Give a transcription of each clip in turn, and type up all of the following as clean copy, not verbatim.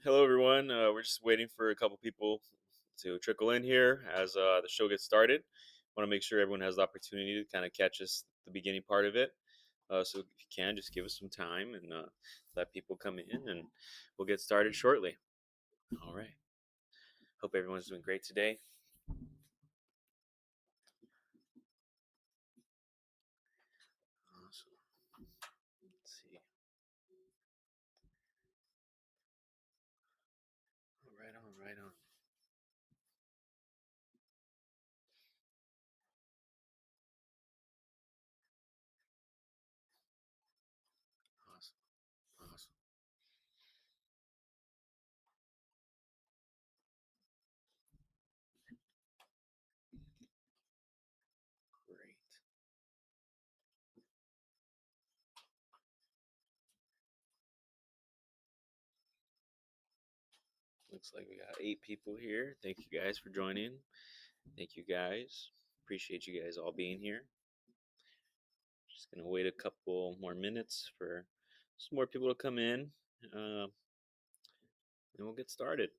Hello, everyone. We're just waiting for a couple people to trickle in here as the show gets started. Want to make sure everyone has the opportunity to kind of catch us the beginning part of it. So if you can, just give us some time and let people come in, and we'll get started shortly. All right. Hope everyone's doing great today. Awesome. Let's see. Right on, right on. Awesome, awesome. Great. Looks like we got 8 people here. Thank you guys for joining. Thank you guys. Appreciate you guys all being here. Just gonna wait a couple more minutes for some more people to come in, and we'll get started.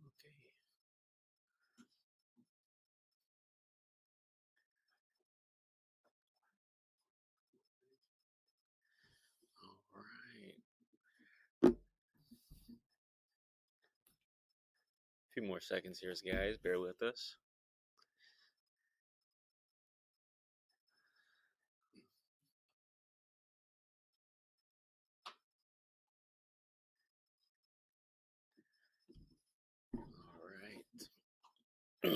Okay. All right. A few more seconds here, guys. Bear with us. All right.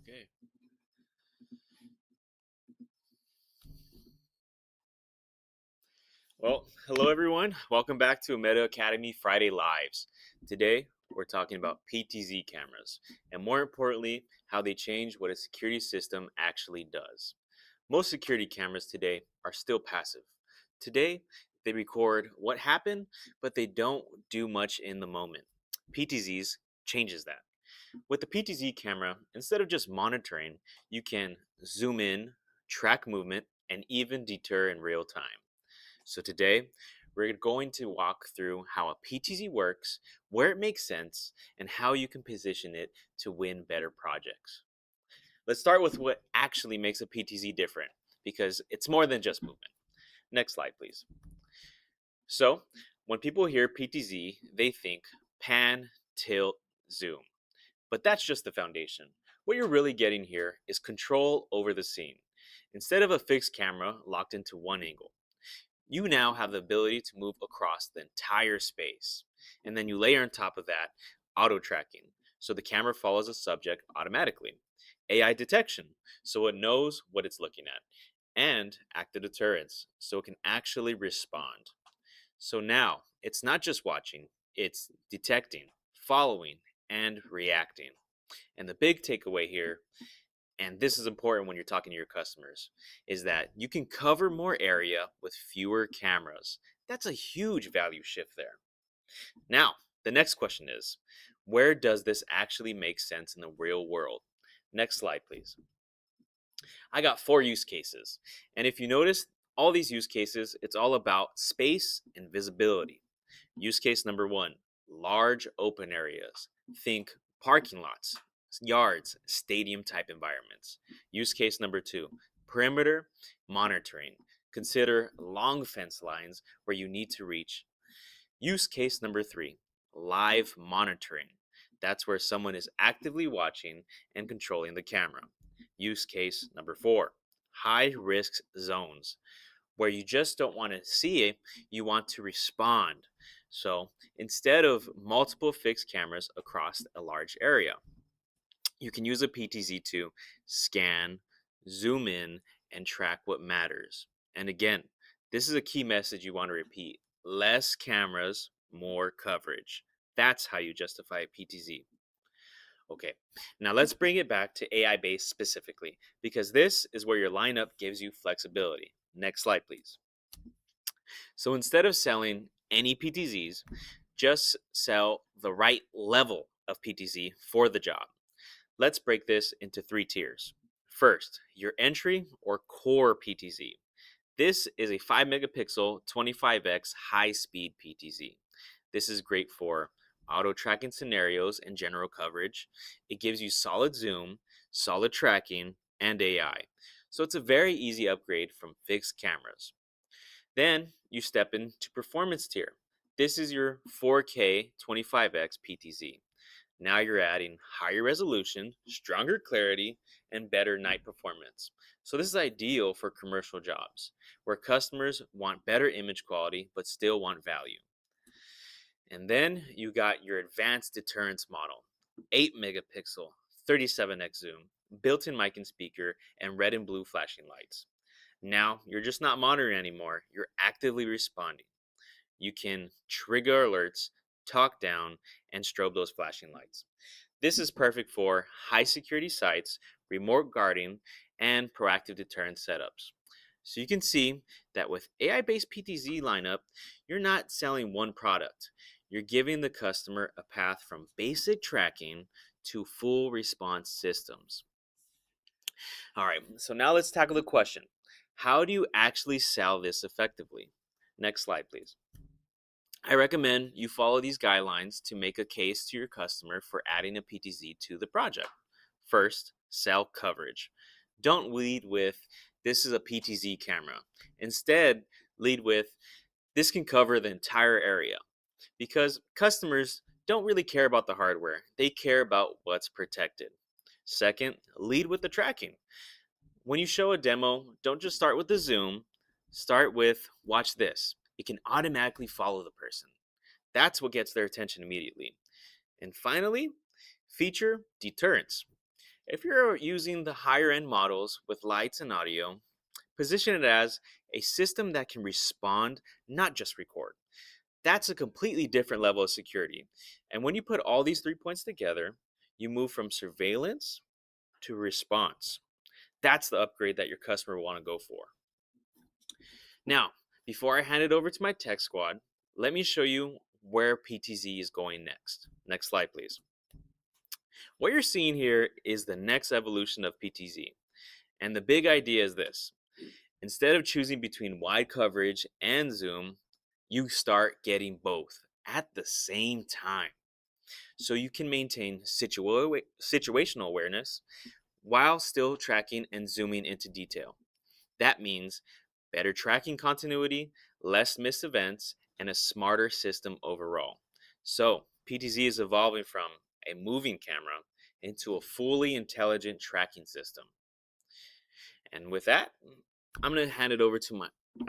Okay. Well, hello everyone. Welcome back to Ameta Academy Friday Lives. Today, we're talking about PTZ cameras, and more importantly, how they change what a security system actually does. Most security cameras today are still passive. Today, they record what happened, but they don't do much in the moment. PTZs changes that. With the PTZ camera, instead of just monitoring, you can zoom in, track movement, and even deter in real time. So today, we're going to walk through how a PTZ works, where it makes sense, and how you can position it to win better projects. Let's start with what actually makes a PTZ different, because it's more than just movement. Next slide, please. So, when people hear PTZ, they think pan, tilt, zoom. But that's just the foundation. What you're really getting here is control over the scene. Instead of a fixed camera locked into one angle, you now have the ability to move across the entire space. And then you layer on top of that auto tracking, so the camera follows the subject automatically. AI detection, so it knows what it's looking at. And active deterrence, so it can actually respond. So now it's not just watching, it's detecting, following, and reacting. And the big takeaway here, and this is important when you're talking to your customers, is that you can cover more area with fewer cameras. That's a huge value shift there. Now, the next question is, where does this actually make sense in the real world? Next slide, please. I got 4 use cases. And if you notice, all these use cases, it's all about space and visibility. Use case number 1, large open areas. Think parking lots, yards, stadium type environments. Use case number 2, perimeter monitoring. Consider long fence lines where you need to reach. Use case number 3, live monitoring. That's where someone is actively watching and controlling the camera. Use case number 4, high risk zones, where you just don't want to see it, you want to respond. So instead of multiple fixed cameras across a large area, you can use a PTZ to scan, zoom in, and track what matters. And again, this is a key message you want to repeat. Less cameras, more coverage. That's how you justify a PTZ. Okay, now let's bring it back to AI base specifically, because this is where your lineup gives you flexibility. Next slide, please. So instead of selling any PTZs, just sell the right level of PTZ for the job. Let's break this into 3 tiers. First, your entry or core PTZ. This is a 5 megapixel 25x high speed PTZ. This is great for auto tracking scenarios and general coverage. It gives you solid zoom, solid tracking, and AI. So it's a very easy upgrade from fixed cameras. Then you step into performance tier. This is your 4K 25x PTZ. Now you're adding higher resolution, stronger clarity, and better night performance. So this is ideal for commercial jobs where customers want better image quality but still want value. And then you got your advanced deterrence model, 8 megapixel, 37x zoom, built-in mic and speaker, and red and blue flashing lights. Now you're just not monitoring anymore, you're actively responding. You can trigger alerts, talk down, and strobe those flashing lights. This is perfect for high security sites, remote guarding, and proactive deterrence setups. So you can see that with AI-based PTZ lineup, you're not selling one product. You're giving the customer a path from basic tracking to full response systems. All right, so now let's tackle the question. How do you actually sell this effectively? Next slide, please. I recommend you follow these guidelines to make a case to your customer for adding a PTZ to the project. First, sell coverage. Don't lead with, this is a PTZ camera. Instead, lead with, this can cover the entire area. Because customers don't really care about the hardware, they care about what's protected. Second, lead with the tracking. When you show a demo, don't just start with the zoom, start with, watch this. It can automatically follow the person. That's what gets their attention immediately. And finally, feature deterrence. If you're using the higher end models with lights and audio, position it as a system that can respond, not just record. That's a completely different level of security. And when you put all these 3 points together, you move from surveillance to response. That's the upgrade that your customer will want to go for. Now, before I hand it over to my tech squad, let me show you where PTZ is going next. Next slide, please. What you're seeing here is the next evolution of PTZ. And the big idea is this. Instead of choosing between wide coverage and zoom, you start getting both at the same time. So you can maintain situational awareness while still tracking and zooming into detail. That means better tracking continuity, less missed events, and a smarter system overall. So PTZ is evolving from a moving camera into a fully intelligent tracking system. And with that, I'm going to hand it over to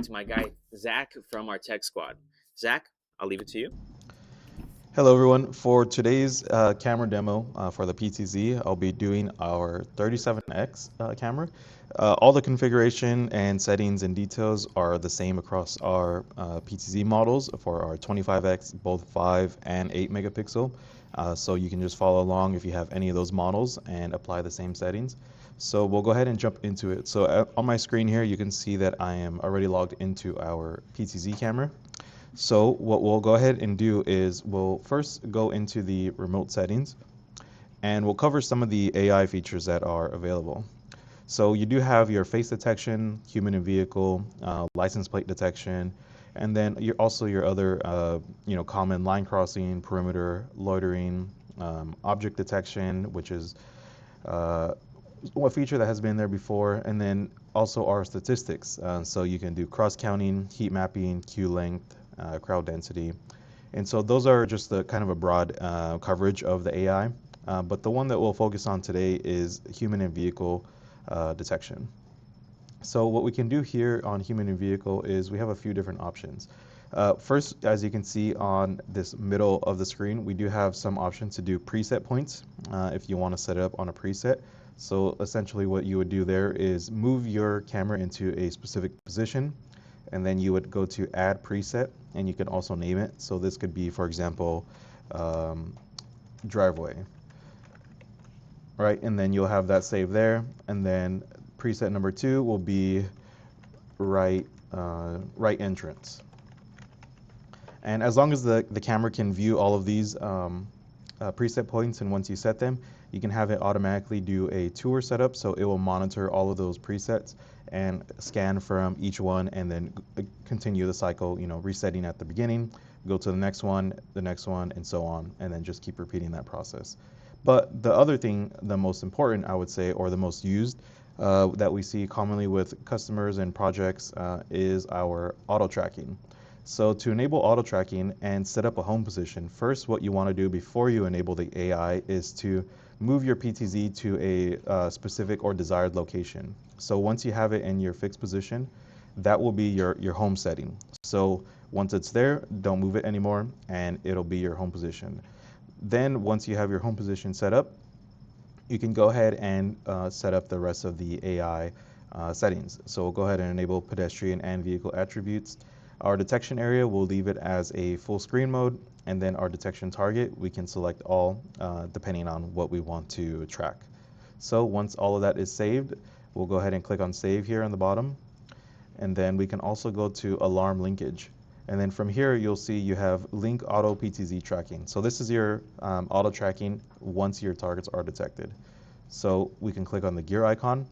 my guy Zach from our tech squad. Zach, I'll leave it to you. Hello everyone. For today's camera demo for the PTZ, I'll be doing our 37X camera. All the configuration and settings and details are the same across our PTZ models for our 25X, both 5 and 8 megapixel. So you can just follow along if you have any of those models and apply the same settings. So we'll go ahead and jump into it. So on my screen here, you can see that I am already logged into our PTZ camera. So what we'll go ahead and do is we'll first go into the remote settings and we'll cover some of the AI features that are available. So you do have your face detection, human and vehicle, license plate detection, and then also your other common line crossing, perimeter, loitering, object detection, which is a feature that has been there before, and then also our statistics. So you can do cross counting, heat mapping, queue length, crowd density. And so those are just the kind of a broad coverage of the AI. But the one that we'll focus on today is human and vehicle detection. So what we can do here on human and vehicle is we have a few different options. First, as you can see on this middle of the screen, we do have some options to do preset points if you want to set it up on a preset. So essentially what you would do there is move your camera into a specific position, and then you would go to add preset, and you can also name it. So this could be, for example, um, driveway, right? And then you'll have that saved there. And then preset number 2 will be right entrance. And as long as the camera can view all of these preset points, and once you set them, you can have it automatically do a tour setup. So it will monitor all of those presets and scan from each one, and then continue the cycle, resetting at the beginning, go to the next one, and so on, and then just keep repeating that process. But the other thing, the most important, I would say, or the most used that we see commonly with customers and projects is our auto tracking. So to enable auto tracking and set up a home position, first what you want to do before you enable the AI is to move your PTZ to a specific or desired location. So once you have it in your fixed position, that will be your home setting. So once it's there, don't move it anymore, and it'll be your home position. Then once you have your home position set up, you can go ahead and set up the rest of the AI settings. So we'll go ahead and enable pedestrian and vehicle attributes. Our detection area, we'll leave it as a full screen mode, and then our detection target, we can select all depending on what we want to track. So once all of that is saved, we'll go ahead and click on save here on the bottom, and then we can also go to alarm linkage. And then from here, you'll see you have link auto PTZ tracking. So this is your auto tracking once your targets are detected. So we can click on the gear icon,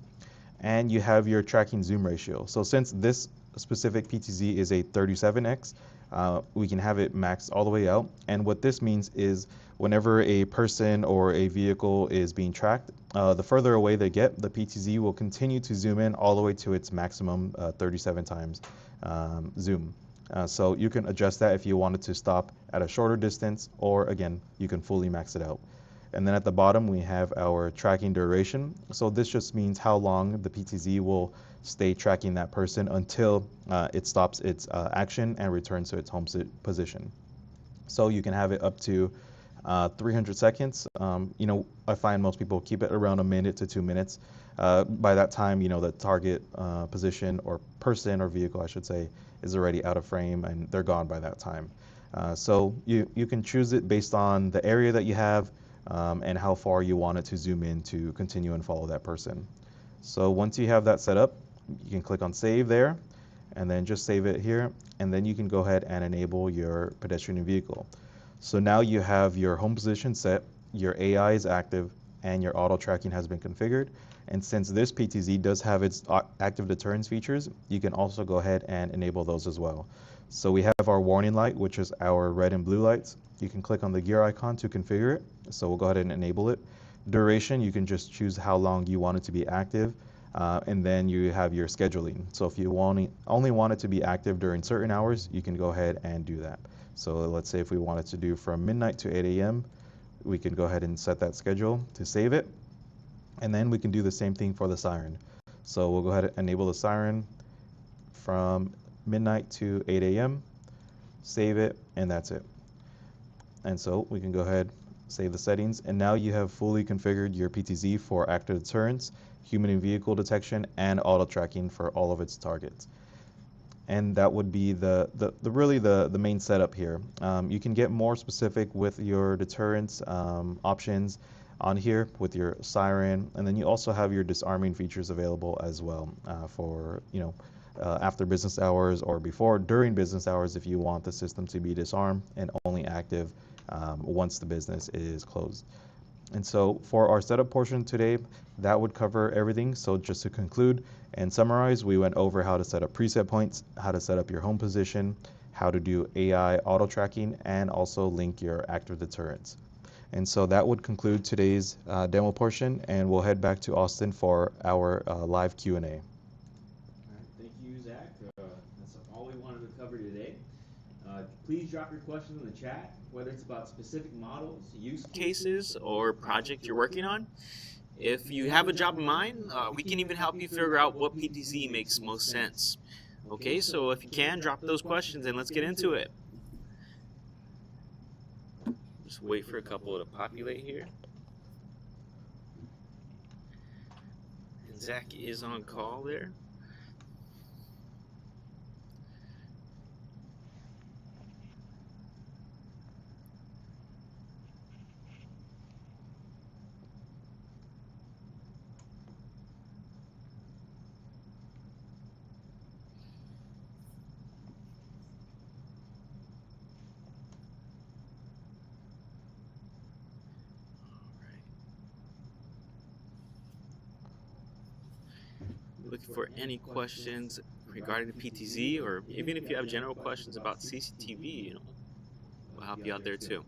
and you have your tracking zoom ratio. So since this specific PTZ is a 37x, we can have it maxed all the way out. And what this means is whenever a person or a vehicle is being tracked, the further away they get, the PTZ will continue to zoom in all the way to its maximum 37 times zoom. So you can adjust that if you wanted to stop at a shorter distance, or again, you can fully max it out. And then at the bottom, we have our tracking duration. So this just means how long the PTZ will stay tracking that person until it stops its action and returns to its home position. So you can have it up to 300 seconds. I find most people keep it around a minute to 2 minutes. By that time, the target position or person or vehicle, I should say, is already out of frame, and they're gone by that time. So you can choose it based on the area that you have and how far you want it to zoom in to continue and follow that person. So once you have that set up, you can click on save there, and then just save it here, and then you can go ahead and enable your pedestrian and vehicle. So now you have your home position set, your AI is active, and your auto tracking has been configured. And since this PTZ does have its active deterrence features, you can also go ahead and enable those as well. So we have our warning light, which is our red and blue lights. You can click on the gear icon to configure it. So we'll go ahead and enable it. Duration, you can just choose how long you want it to be active. And then you have your scheduling. So if you only want it to be active during certain hours, you can go ahead and do that. So let's say if we wanted to do from midnight to 8 a.m., we can go ahead and set that schedule to save it. And then we can do the same thing for the siren. So we'll go ahead and enable the siren from midnight to 8 a.m., save it, and that's it. And so we can go ahead, save the settings, and now you have fully configured your PTZ for active deterrence, human and vehicle detection, and auto tracking for all of its targets. And that would be really the main setup here. You can get more specific with your deterrence options on here with your siren, and then you also have your disarming features available as well for after business hours or during business hours if you want the system to be disarmed and only active once the business is closed. And so for our setup portion today, that would cover everything. So just to conclude and summarize, we went over how to set up preset points, how to set up your home position, how to do AI auto tracking, and also link your active deterrence. And so that would conclude today's demo portion, and we'll head back to Austin for our live Q&A. All right, thank you, Zach. That's all we wanted to cover today. Please drop your questions in the chat, whether it's about specific models, use cases, or project you're working on. If you have a job in mind, we can even help you figure out what PTZ makes most sense. Okay, so if you can, drop those questions and let's get into it. Just wait for a couple to populate here. And Zach is on call there. looking for any questions regarding the PTZ, or even if you have general questions about CCTV, we'll help you out there too.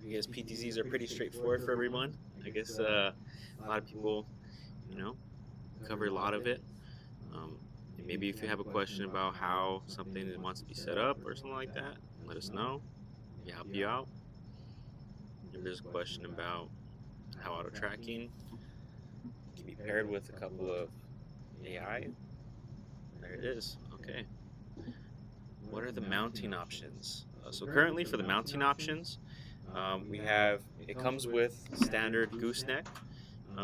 I guess PTZs are pretty straightforward for everyone. I guess a lot of people, you know, cover a lot of it. And maybe if you have a question about how something wants to be set up or something like that, let us know. We help you out. If there's a question about how auto tracking can be paired with a couple of AI, there it is. Okay. What are the mounting options? So currently for the mounting options, we have, it comes with standard gooseneck,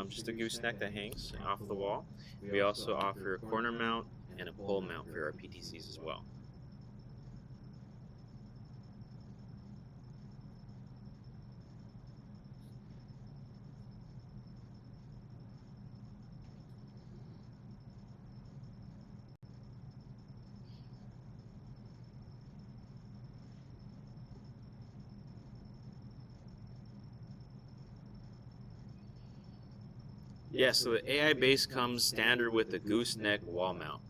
just a gooseneck that hangs off the wall. We also offer a corner mount and a pole mount for our PTCs as well. Yeah, so the AI base comes standard with the gooseneck wall mount.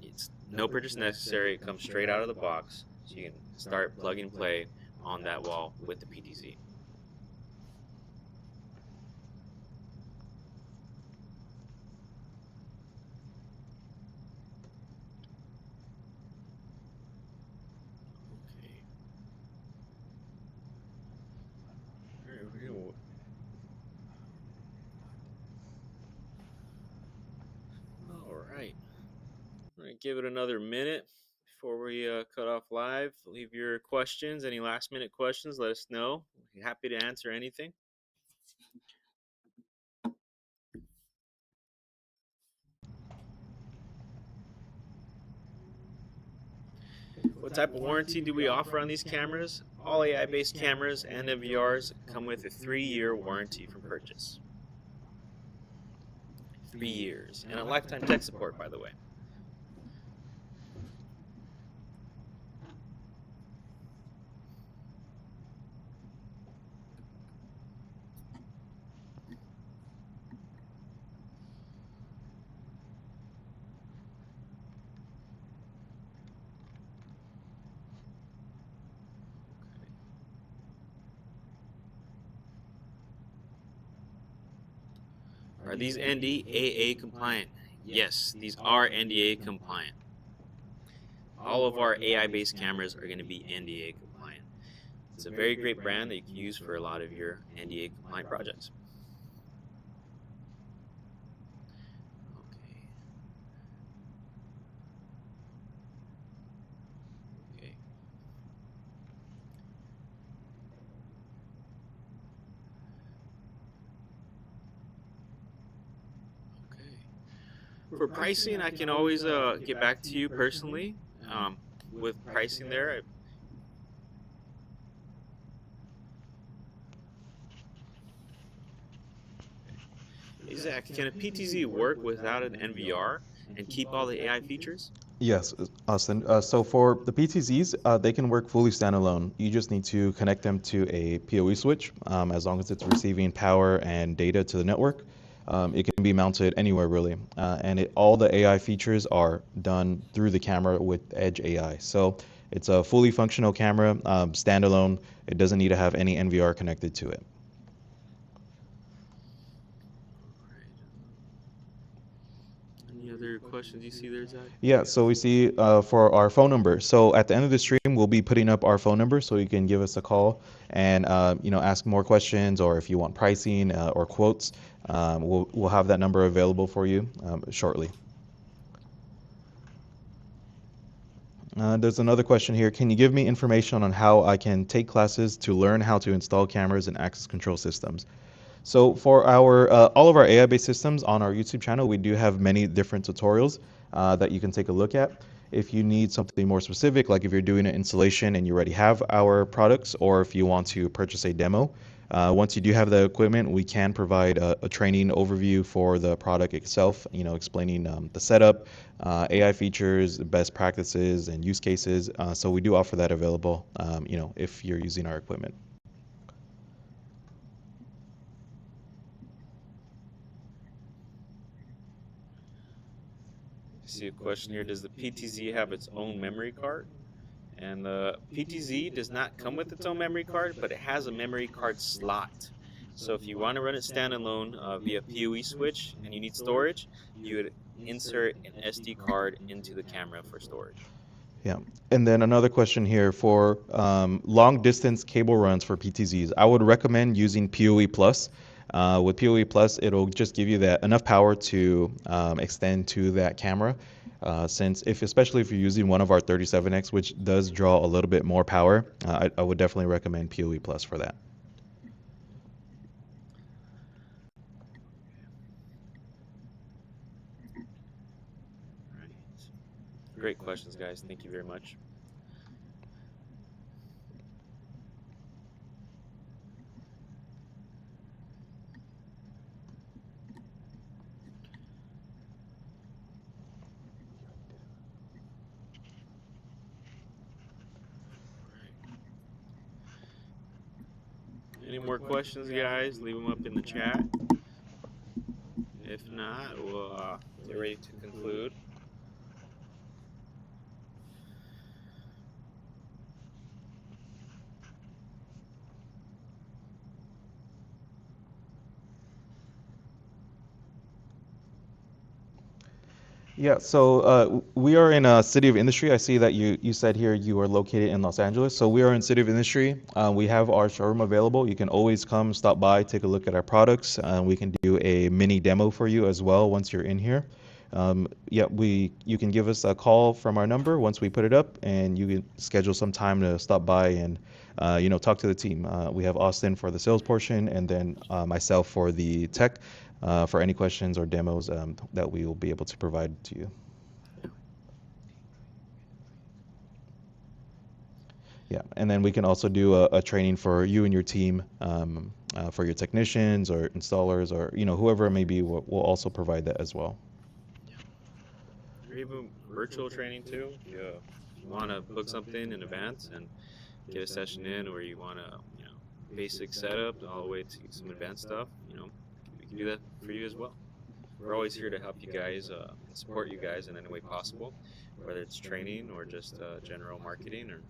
It's no purchase necessary. It comes straight out of the box, so you can start plug and play on that wall with the PTZ. Okay. All right. All right, give it another minute before we cut off live. Leave your questions, any last minute questions, let us know. We're happy to answer anything. What type of warranty do we offer on these cameras? All AI based cameras and NVRs come with a 3-year warranty from purchase. 3 years. And a lifetime tech support, by the way. Are these NDAA compliant? Yes, these are NDAA compliant. All of our AI based cameras are going to be NDAA compliant. It's a very great brand that you can use for a lot of your NDAA compliant projects. Okay. Okay. Okay. For pricing, I can always get back to you personally with pricing there. Hey Zach, can a PTZ work without an NVR and keep all the AI features? Yes, Austin. So for the PTZs, they can work fully standalone. You just need to connect them to a PoE switch. As long as it's receiving power and data to the network, it can be mounted anywhere really. And all the AI features are done through the camera with Edge AI. So it's a fully functional camera, standalone. It doesn't need to have any NVR connected to it. Any other questions you see there, Zach? Yeah, so we see for our phone number. So at the end of the stream, we'll be putting up our phone number so you can give us a call and ask more questions, or if you want pricing or quotes, we'll have that number available for you shortly. There's another question here. Can you give me information on how I can take classes to learn how to install cameras and access control systems? So for our all of our AI-based systems on our YouTube channel, we do have many different tutorials that you can take a look at. If you need something more specific, like if you're doing an installation and you already have our products, or if you want to purchase a demo, Once you do have the equipment, we can provide a training overview for the product itself, explaining the setup, AI features, best practices, and use cases. So we do offer that available, if you're using our equipment. See a question here. Does the PTZ have its own memory card? And the PTZ does not come with its own memory card, but it has a memory card slot. So if you want to run it standalone via PoE switch and you need storage, you would insert an SD card into the camera for storage. Yeah. And then another question here for long distance cable runs for PTZs. I would recommend using PoE Plus. With PoE Plus, it'll just give you that enough power to extend to that camera. Since especially if you're using one of our 37X, which does draw a little bit more power, I would definitely recommend PoE Plus for that. All right. Great questions, guys. Thank you very much. Any more questions, guys? Leave them up in the chat. If not, we'll get ready to conclude. Yeah, so we are in a city of industry. I see that you said here you are located in Los Angeles. So we are in city of industry. We have our showroom available. You can always come, stop by, take a look at our products. We can do a mini demo for you as well once you're in here. Yeah, you can give us a call from our number once we put it up, and you can schedule some time to stop by and talk to the team. We have Austin for the sales portion, and then myself for the tech. For any questions or demos that we will be able to provide to you. Yeah, and then we can also do a training for you and your team, for your technicians or installers or whoever it may be. We'll also provide that as well. Or even virtual training too. If you want to book something in advance and get a session in, or you want to, basic setup all the way to some advanced stuff, we can do that for you as well. We're always here to help you guys and support you guys in any way possible, whether it's training or just general marketing or,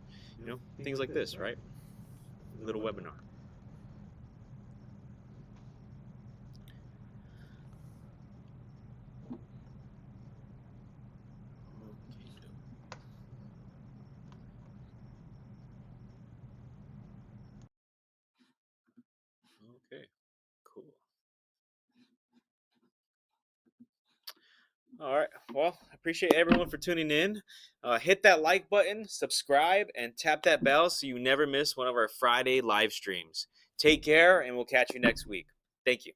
things like this, right? A little webinar. Okay, cool. All right. Well, I appreciate everyone for tuning in. Hit that like button, subscribe, and tap that bell so you never miss one of our Friday live streams. Take care, and we'll catch you next week. Thank you.